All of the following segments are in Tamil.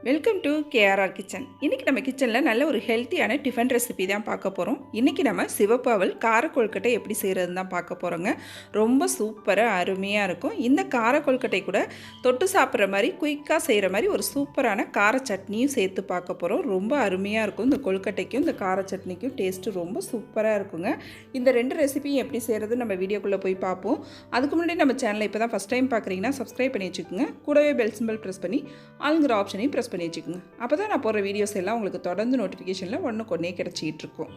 Welcome to KRR kitchen. இன்றைக்கி நம்ம கிச்சனில் நல்ல ஒரு ஹெல்த்தியான டிஃபன் ரெசிபி தான் பார்க்க போகிறோம். இன்றைக்கி நம்ம சிவப்பு அவல் கார கொழுக்கட்டை எப்படி செய்கிறதுன்னு தான் பார்க்க போகிறோங்க. ரொம்ப சூப்பராக அருமையாக இருக்கும். இந்த கார கொழுக்கட்டை கூட தொட்டு சாப்பிட்ற மாதிரி குயிக்காக செய்கிற மாதிரி ஒரு சூப்பரான கார சட்னியும் சேர்த்து பார்க்க போகிறோம். ரொம்ப அருமையாக இருக்கும். இந்த கொழுக்கட்டைக்கும் இந்த கார சட்னிக்கும் டேஸ்ட்டு ரொம்ப சூப்பராக இருக்குங்க. இந்த ரெண்டு ரெசிபியும் எப்படி செய்கிறது நம்ம வீடியோக்குள்ளே போய் பார்ப்போம். அதுக்கு முன்னாடி நம்ம சேனலை இப்போ தான் ஃபஸ்ட் டைம் பார்க்குறீங்கன்னா சப்ஸ்கிரைப் பண்ணி வச்சுக்கோங்க. கூடவே பெல் சிம்பிள் ப்ரெஸ் பண்ணி ஆளுங்கிற ஆப்ஷனையும் ப்ரெஸ் பண்ணி வச்சுக்கோங்க. அப்போ தான் நான் போடுற வீடியோஸ் எல்லாம் உங்களுக்கு தொடர்ந்து நோட்டிஃபிகேஷனில் ஒன்றுக்கு ஒன்றே கிடச்சிக்கிட்டு இருக்கும்.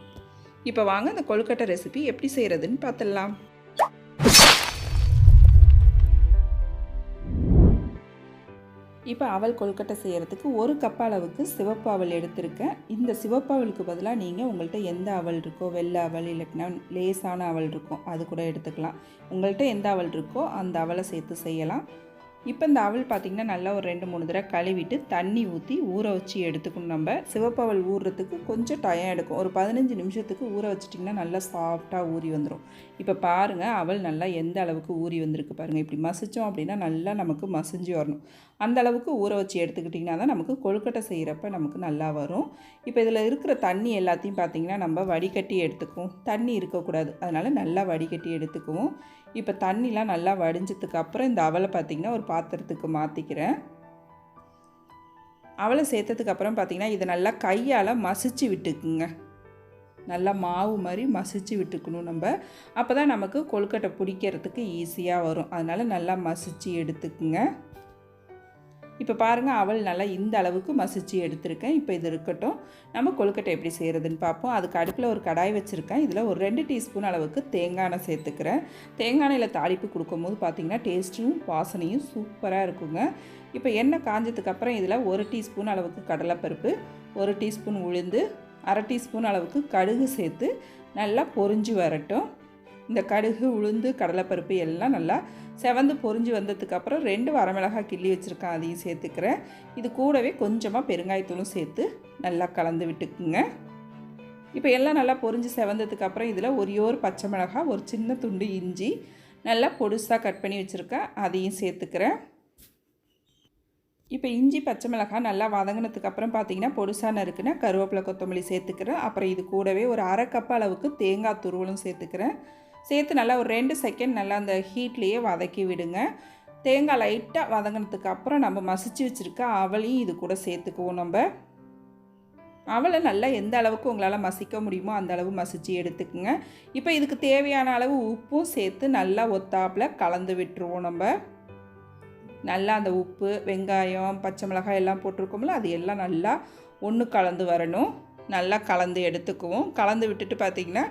இப்போ வாங்க அந்த கொழுக்கட்டை ரெசிபி எப்படி செய்கிறதுன்னு பார்த்துடலாம். இப்போ அவல் கொழுக்கட்டை செய்கிறதுக்கு ஒரு கப் அளவுக்கு சிவப்பு அவல் எடுத்திருக்கேன். இந்த சிவப்பு அவலுக்கு பதிலாக நீங்கள் உங்கள்கிட்ட எந்த அவல் இருக்கோ, வெள்ளை அவல் இல்லைன்னா லேசான அவல் இருக்கும், அது கூட எடுத்துக்கலாம். உங்கள்கிட்ட எந்த அவல் இருக்கோ அந்த அவலை சேர்த்து செய்யலாம். இப்போ இந்த அவல் பார்த்திங்கன்னா நல்லா ஒரு 2-3 தடவை கழுவிட்டு தண்ணி ஊற்றி ஊற வச்சு எடுத்துக்கணும். நம்ம சிவப்பவல் ஊறுறதுக்கு கொஞ்சம் டைம் எடுக்கும். ஒரு 15 நிமிஷத்துக்கு ஊற வச்சிட்டிங்கன்னா நல்லா சாஃப்டாக ஊறி வந்துடும். இப்போ பாருங்கள், அவல் நல்லா எந்த அளவுக்கு ஊறி வந்திருக்கு பாருங்கள். இப்படி மசித்தோம் அப்படின்னா நல்லா நமக்கு மசிஞ்சு வரணும். அந்த அளவுக்கு ஊற வச்சு எடுத்துக்கிட்டிங்கன்னா தான் நமக்கு கொழுக்கட்டை செய்கிறப்ப நமக்கு நல்லா வரும். இப்போ இதில் இருக்கிற தண்ணி எல்லாத்தையும் பார்த்திங்கன்னா நம்ம வடிகட்டி எடுத்துக்குவோம். தண்ணி இருக்கக்கூடாது, அதனால் நல்லா வடிகட்டி எடுத்துக்குவோம். இப்போ தண்ணிலாம் நல்லா வடிஞ்சதுக்கு அப்புறம் இந்த அவலை பார்த்திங்கன்னா ஒரு பாத்திரத்துக்கு மாற்றிக்கிறேன். அவலை சேர்த்ததுக்கு அப்புறம் பார்த்திங்கன்னா இதை நல்லா கையால் மசிச்சு விட்டுக்குங்க. நல்லா மாவு மாதிரி மசிச்சு விட்டுக்கணும் நம்ம. அப்போ தான் நமக்கு கொழுக்கட்டை பிடிக்கிறதுக்கு ஈஸியாக வரும். அதனால் நல்லா மசிச்சு எடுத்துக்குங்க. இப்போ பாருங்கள், அவல் நல்லா இந்த அளவுக்கு மசிச்சு எடுத்துருக்கேன். இப்போ இது இருக்கட்டும், நம்ம கொழுக்கட்டை எப்படி செய்கிறதுன்னு பார்ப்போம். அதுக்கு அடுப்பில் ஒரு கடாய் வச்சுருக்கேன். இதில் ஒரு 2 டீஸ்பூன் அளவுக்கு தேங்காய் எண்ணெய் சேர்த்துக்கிறேன். தேங்காய் எண்ணெயில் தாளிப்பு கொடுக்கும்போது பார்த்திங்கன்னா டேஸ்ட்டும் வாசனையும் சூப்பராக இருக்குங்க. இப்போ எண்ணெய் காஞ்சதுக்கப்புறம் இதில் 1 டீஸ்பூன் அளவுக்கு கடலைப்பருப்பு, 1 டீஸ்பூன் உளுந்து, 1/2 டீஸ்பூன் அளவுக்கு கடுகு சேர்த்து நல்லா பொரிஞ்சு வரட்டும். இந்த கடுகு, உளுந்து, கடலைப்பருப்பு எல்லாம் நல்லா செவந்து பொரிஞ்சு வந்ததுக்கப்புறம் 2 வரமிளகாய் கிள்ளி வச்சுருக்கேன், அதையும் சேர்த்துக்கிறேன். இது கூடவே கொஞ்சமாக பெருங்காயத்தூளும் சேர்த்து நல்லா கலந்து விட்டுக்குங்க. இப்போ எல்லாம் நல்லா பொரிஞ்சு செவந்ததுக்கப்புறம் இதில் ஒரே ஒரு பச்சை மிளகாய், ஒரு சின்ன துண்டு இஞ்சி நல்லா பொடுசாக கட் பண்ணி வச்சுருக்கேன், அதையும் சேர்த்துக்கிறேன். இப்போ இஞ்சி பச்சை மிளகாய் நல்லா வதங்கினதுக்கப்புறம் பார்த்திங்கன்னா பொடுசாக நறுக்குன்னா கருவேப்பிலை, கொத்தமல்லி சேர்த்துக்கிறேன். அப்புறம் இது கூடவே ஒரு 1/2 கப் அளவுக்கு தேங்காய் துருவலும் சேர்த்துக்கிறேன். சேர்த்து நல்லா ஒரு 2 செகண்ட் நல்லா அந்த ஹீட்லேயே வதக்கி விடுங்க. தேங்காய் லைட்டாக வதங்கினதுக்கு அப்புறம் நம்ம மசிச்சு வச்சுருக்க அவளையும் இது கூட சேர்த்துக்குவோம். நம்ம அவளை நல்லா எந்த அளவுக்கு உங்களால் மசிக்க முடியுமோ அந்த அளவு மசிச்சு எடுத்துக்குங்க. இப்போ இதுக்கு தேவையான அளவு உப்பும் சேர்த்து நல்லா ஒத்தாப்பில் கலந்து விட்டுருவோம். நம்ம நல்லா அந்த உப்பு, வெங்காயம், பச்சை மிளகாய் எல்லாம் போட்டிருக்கோம்ல, அது எல்லாம் நல்லா ஒன்று கலந்து வரணும். நல்லா கலந்து எடுத்துக்குவோம். கலந்து விட்டுட்டு பார்த்திங்கன்னா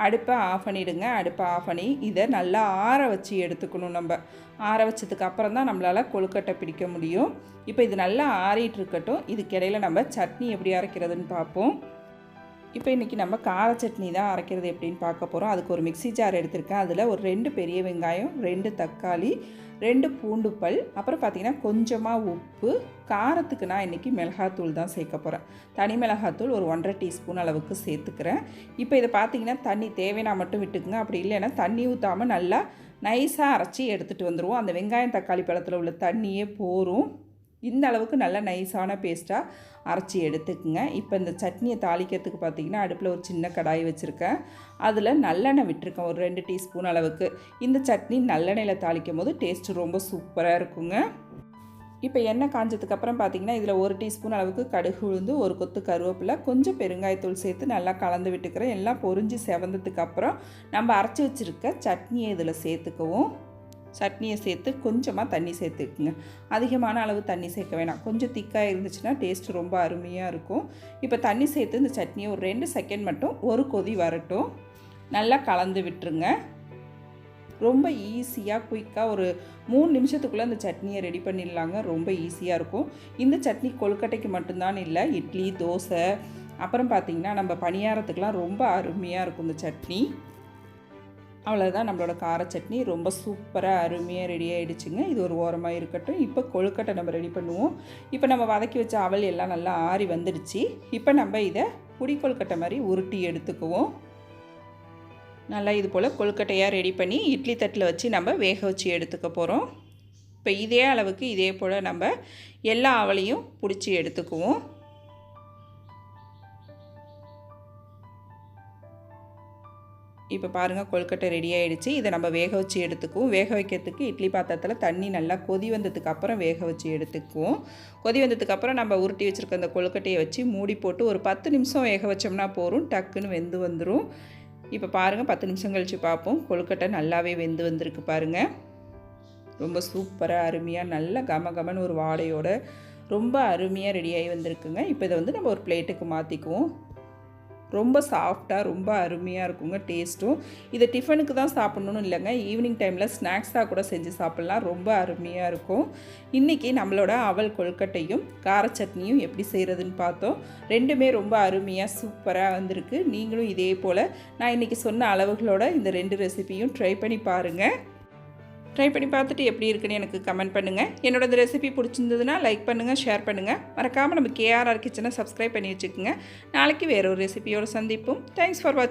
அடுப்பை ஆஃப் பண்ணிவிடுங்க. அடுப்பை ஆஃப் பண்ணி இதை நல்லா ஆற வச்சு எடுத்துக்கணும். நம்ம ஆற வச்சதுக்கு அப்புறம் தான் நம்மளால் கொழுக்கட்டை பிடிக்க முடியும். இப்போ இது நல்லா ஆறிட்டு இருக்கட்டும். இதுக்கிடையில் நம்ம சட்னி எப்படி அரைக்கிறதுன்னு பார்ப்போம். இப்போ இன்றைக்கி நம்ம கார சட்னி தான் அரைக்கிறது எப்படின்னு பார்க்க போகிறோம். அதுக்கு ஒரு மிக்ஸி ஜார் எடுத்திருக்கேன். அதில் ஒரு 2 பெரிய வெங்காயம், 2 தக்காளி, 2 பூண்டு பல், அப்புறம் பார்த்திங்கன்னா கொஞ்சமாக உப்பு. காரத்துக்கு நான் இன்றைக்கி மிளகாத்தூள் தான் சேர்க்க போகிறேன். தனி மிளகாத்தூள் ஒரு 1/2 டீஸ்பூன் அளவுக்கு சேர்த்துக்கிறேன். இப்போ இதை பார்த்திங்கன்னா தண்ணி தேவைன்னா மட்டும் விட்டுக்குங்க. அப்படி இல்லைன்னா தண்ணி ஊற்றாமல் நல்லா நைஸாக அரைச்சி எடுத்துகிட்டு வந்துடுவோம். அந்த வெங்காயம் தக்காளி பழத்தில் உள்ள தண்ணியே போரும். இந்த அளவுக்கு நல்லா நைஸான பேஸ்ட்டாக அரைச்சி எடுத்துக்குங்க. இப்போ இந்த சட்னியை தாளிக்கிறதுக்கு பார்த்திங்கன்னா அடுப்பில் ஒரு சின்ன கடாய் வச்சுருக்கேன். அதில் நல்லெண்ணெய் விட்டுருக்கேன் ஒரு 2 டீஸ்பூன் அளவுக்கு. இந்த சட்னி நல்லெண்ணெயில் தாளிக்கும் போது டேஸ்ட்டு ரொம்ப சூப்பராக இருக்குங்க. இப்போ எண்ணெய் காஞ்சதுக்கப்புறம் பார்த்திங்கன்னா இதில் 1 டீஸ்பூன் அளவுக்கு கடுகு, உளுந்து, ஒரு கொத்து கருவேப்பிலை, கொஞ்சம் பெருங்காயத்தூள் சேர்த்து நல்லா கலந்து விட்டுக்கிறேன். எல்லாம் பொரிஞ்சு செவந்ததுக்கப்புறம் நம்ம அரைச்சி வச்சுருக்க சட்னியை இதில் சேர்த்துக்குவோம். சட்னியை சேர்த்து கொஞ்சமாக தண்ணி சேர்த்துக்குங்க. அதிகமான அளவு தண்ணி சேர்க்க வேணாம். கொஞ்சம் திக்காக இருந்துச்சுன்னா டேஸ்ட் ரொம்ப அருமையாக இருக்கும். இப்போ தண்ணி சேர்த்து இந்த சட்னியை ஒரு 2 செகண்ட் மட்டும் ஒரு கொதி வரட்டும். நல்லா கலந்து விட்டுருங்க. ரொம்ப ஈஸியாக குயிக்காக ஒரு 3 நிமிஷத்துக்குள்ளே அந்த சட்னியை ரெடி பண்ணிடலாங்க. ரொம்ப ஈஸியாக இருக்கும். இந்த சட்னி கொழுக்கட்டைக்கு மட்டும்தான் இல்லை, இட்லி, தோசை, அப்புறம் பார்த்திங்கன்னா நம்ம பணியாரத்துக்கெலாம் ரொம்ப அருமையாக இருக்கும் இந்த சட்னி. அவ்வளோதான், நம்மளோட கார சட்னி ரொம்ப சூப்பராக அருமையாக ரெடி ஆகிடுச்சுங்க. இது ஒரு ஓரமாக இருக்கட்டும். இப்போ கொழுக்கட்டை நம்ம ரெடி பண்ணுவோம். இப்போ நம்ம வதக்கி வச்ச அவல் எல்லாம் நல்லா ஆறி வந்துடுச்சு. இப்போ நம்ம இதை புடி கொழுக்கட்டை மாதிரி உருட்டி எடுத்துக்குவோம். நல்லா இது போல் கொழுக்கட்டையாக ரெடி பண்ணி இட்லி தட்டில் வச்சு நம்ம வேக வச்சு எடுத்துக்க போகிறோம். இப்போ இதே அளவுக்கு இதே போல் நம்ம எல்லா அவலையும் பிடிச்சி எடுத்துக்குவோம். இப்போ பாருங்கள் கொழுக்கட்டை ரெடி ஆகிடுச்சு. இதை நம்ம வேக வச்சு எடுத்துக்குவோம். வேக வைக்கிறதுக்கு இட்லி பாத்திரத்தில் தண்ணி நல்லா கொதி வந்ததுக்கு அப்புறம் வேக வச்சு எடுத்துக்குவோம். கொதி வந்ததுக்கப்புறம் நம்ம உருட்டி வச்சுருக்க அந்த கொழுக்கட்டையை வச்சு மூடி போட்டு ஒரு 10 நிமிஷம் வேக வச்சோம்னா போதும், டக்குன்னு வெந்து வந்துடும். இப்போ பாருங்கள் 10 நிமிஷம் கழித்து பார்ப்போம். கொழுக்கட்டை நல்லாவே வெந்து வந்திருக்கு பாருங்கள். ரொம்ப சூப்பராக அருமையாக நல்ல கமகமன்னு ஒரு வாடையோட ரொம்ப அருமையாக ரெடியாகி வந்திருக்குங்க. இப்போ இதை வந்து நம்ம ஒரு பிளேட்டுக்கு மாற்றிக்குவோம். ரொம்ப சாஃப்டாக ரொம்ப அருமையாக இருக்குங்க டேஸ்ட்டும். இதை டிஃபனுக்கு தான் சாப்பிட்ணுன்னு இல்லைங்க, ஈவினிங் டைமில் ஸ்நாக்ஸாக கூட செஞ்சு சாப்பிட்லாம், ரொம்ப அருமையாக இருக்கும். இன்றைக்கி நம்மளோட அவல் கொழுக்கட்டையும் கார சட்னியும் எப்படி செய்கிறதுன்னு பார்த்தோம். ரெண்டுமே ரொம்ப அருமையாக சூப்பராக வந்திருக்கு. நீங்களும் இதே போல் நான் இன்றைக்கி சொன்ன அளவுகளோட இந்த 2 ரெசிபியும் ட்ரை பண்ணி பாருங்கள். ட்ரை பண்ணி பார்த்துட்டு எப்படி இருக்குன்னு எனக்கு கமெண்ட் பண்ணுங்கள். என்னோட இந்த ரெசிபி பிடிச்சிருந்ததுன்னா லைக் பண்ணுங்கள், ஷேர் பண்ணுங்கள். மறக்காமல் நம்ம KRR கிச்சனை சப்ஸ்கிரைப் பண்ணி வச்சுக்கோங்க. நாளைக்கு வேறு ஒரு ரெசிபியோடு சந்திப்போம். தேங்க்ஸ் ஃபார் வாட்சிங்.